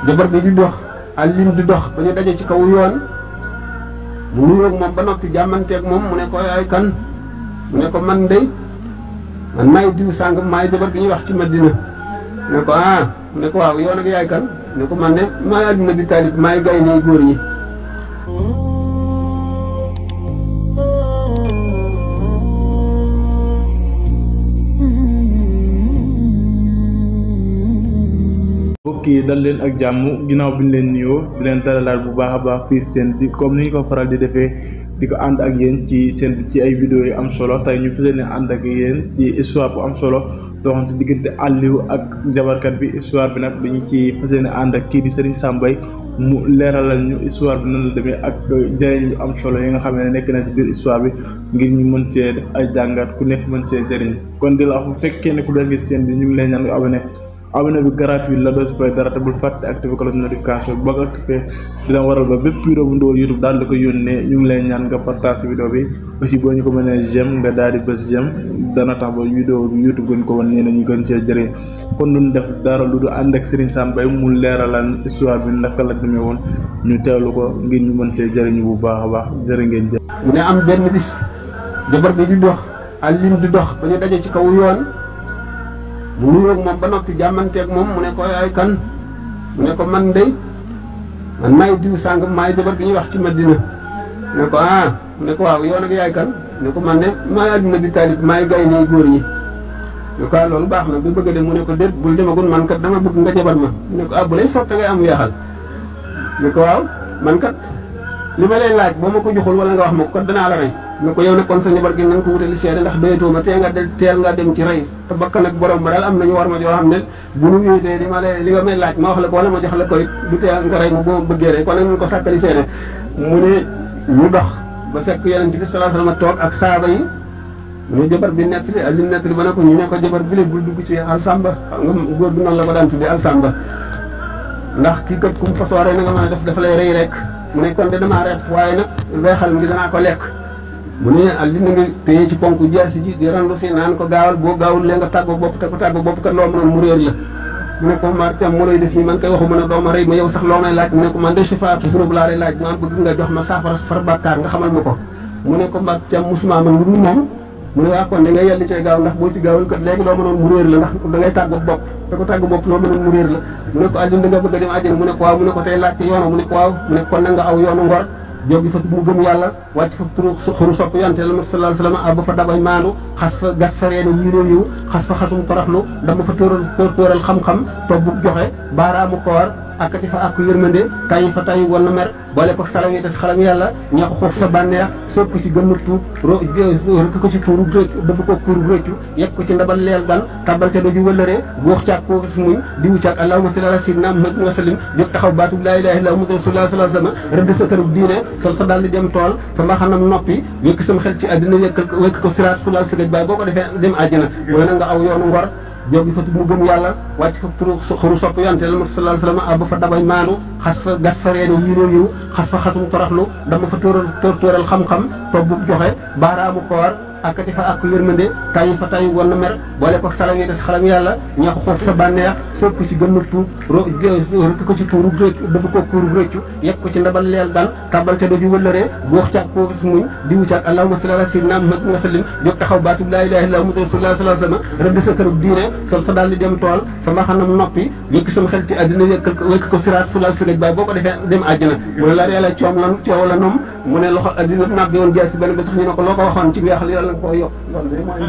jabar bi di dox Alioune di dox ba ñu daje ci kaw yoon mu nuyoog moom ba noppi jàmmanteeg moom mu ne ko yaay kan mu ne ko man maay diw sàngam maay jabar bi ñuy wax ci Madina mu ne ko mu ne ko waaw yow nag yaay kan mu ne ko man de maay Adduna bi Taalib maay gaynde góor ñi. mbokk yi dal leen ak jàmm ginnaaw bi ñu leen nuyoo di leen dalalaat bu baax a baax fii seen bi comme ni ñu ko faral di defee di ko ànd ak yéen ci seen bi ci ay vidéo yu am solo tey ñu fas yéene ànd ak yéen ci histoire bu am solo doxante diggante Aliou ak jabarkat bi histoire bi nag dañu ci fas yéene ànd ak kii di Serigne Sam Mbaye mu leeralal ñu histoire bi nan la demee ak jëriñ yu am solo yi nga xam ne nekk na ci biir histoire bi ngir ñu mën see def ay jàngat ku nekk mën see jëriñ kon di la wax bu fekkee ne ku doon gis seen bi ñu ngi lay ñaan nga abonné bi gratuit la doo si fay dara te bul fàtte activé cloche de notification ba nga activé dina waral ba bépp vidéo bu ndóol YouTube daal di ko yónnee ñu ngi lay ñaan nga partage vidéo bi aussi boo ñu ko mënee j'aime nga daal di bës j'aime dana tax ba vidéo bi YouTube gën ko wan ñee ñu gën see jëriñ kon duñ def dara lu du ànd ak Serigne Sam Mbaye mu leeralal histoire bi naka la demee woon ñu teewlu ko ngir ñu mën see jëriñu bu baax a baax jërë ngeen jëf. mu ne am benn bis jabar bi di dox Alioune di dox ba ñu daje ci kaw yoon mu nuyoog moom ba noppi jàmmanteeg moom mu ne ko yaay kan mu ne ko man maay diw sàngam maay jabar bi ñuy wax ci Madina mu ne ko mu ne ko waaw yow nag yaay kan mu ne ko man de maay Adduna bi Taalib maay gaynde góor ñi. mu ne ko loolu baax na bi bëgg a dem mu ne ko déet bul demagul man kat dama bëgg nga jabar ma mu ne ko bu lay sotte ngay am weexal mu ne ko waaw man kat li ma lay laaj boo ma ko joxul wala nga wax ma ko kat danaa la rey mu ne ko yow nag kon sa njabar gi na nga ko wutali seede ndax doyatoo ma teel nga dem ci rey te bakkan ak borom ba daal am nañu war ma joo xam ne bu nu wéetee li nga may laaj ma wax la ko wala ma jox la ko it du teel nga rey ma boo bëggee rey kon nag ñu ko sàkkali seede mu ne ñu dox ba fekk yonent bi sallallahu alayhi wasallam toog ak saaba yi mu ne jabar bi nettali ak li nettali ba ne ko ñu ne ko jabar bi bul dugg ci alsamba xam nga góor bi noonu la ko daan tuddee alsamba ndax kii kat kum fasoore na nga mën a def dafa lay rey rek mu ne kon de damaa reet waaye nag weexal mi danaa ko lekk mu ne Alioune nga téye ci ponk jaasi ji di randu si naan ko gaawal boo gaawul lee nga tàggoo bopp te ko tàggoo bopp kat loo mënoon mu réer la mu ne ko martam moo lay def nii man koy waxu mën a dooma rey ma yow sax loo may laaj mu ne ko man de sifaatu sunub laa lay laaj maa bëgg nga jox ma saafara far bàkkaar nga xamal ma ko mu ne ko martam musuma man lu dul moom mu ne waa kon da ngay yelli cay gaaw ndax boo ci gaawul kat léegi loo mënoon mu réer la ndax da ngay tàggoo bopp te ko tàggoo bopp loo mënoon mu réer la mu ne ko Alioune da nga bëgg a dem àjjana mu ne ko waaw mu ne ko tey laajte yoonu mu ne ko waaw mu ne kon na nga aw yoonu ngor jógi fa mu gëm yàlla wàcc fa turu xuru sopp yonte la sallallahu alayhi wasallam ba fa dabay maandu xas fa gas fa reene yiiroo yiw xas fa xasum toroxlu dama fa tóoral xam-xam toog bu joxe baaraamu koor akkati fa ak yërmande tayi fa tayi wala mer boole ko salam yi te xalam yàlla ñeexu xuuf sa bànneex sopp ci gën a tuub rëkk ko ci tuuru dëbb ko kuuru rëccu yegg ko ci ndabal leel gan tabal ca doju wëllëree buux caag koo gis muñ diwu caag allahumma salli ala sayyidina Muhammad wa sallim jóg taxaw baatub laa ilaaha illa Muhammadu rasulullah sallallahu alayhi wasallam rëdd sa kërub diine sol sa daal di dem tool sa mbaxanam noppi wékk sam xel ci àddina wékk ko siraat fu laal sigaj baay boo ko defee dem àjjana mooy na nga aw yoonu ngor jógi fa mu gëm yàlla wàcc fa turu xuru sopp yonte la sallallahu alayhi wasallam ba fa dabay maandu xas fa gas fa reene yiiroo yiw xas fa xasum toroxlu dama fa tóoral xam-xam toog bu joxe baaraamu koor akkati fa ak yërmande tayi fa tayi wala mer boole ko salam yi te xalam yàlla ñeexu xuuf sa bànneex sopp ci gën a tuub rëkk ko ci tuuru dëbb ko kuuru rëccu yegg ko ci ndabal leel gan tabal ca doju wëllëree buux caag koo gis muñ diwu caag allahumma salli ala sayyidina Muhammad wa sallim jóg taxaw baatub laa ilaaha illa Muhammadu rasulullah sallallahu alayhi wasallam rëdd sa kërub diine sol sa daal di dem tool sa mbaxanam noppi wékk sam xel ci àddina wékk ko siraat fu laal sigaj baay boo ko defee dem àjjana mu ne la yàlla coom lan coow la noom mu ne loxo àddina naab bi woon jaay si benn ba sax ñu ne ko loo ko waxoon ci weexal yàlla nga koo yokk loolu de mooy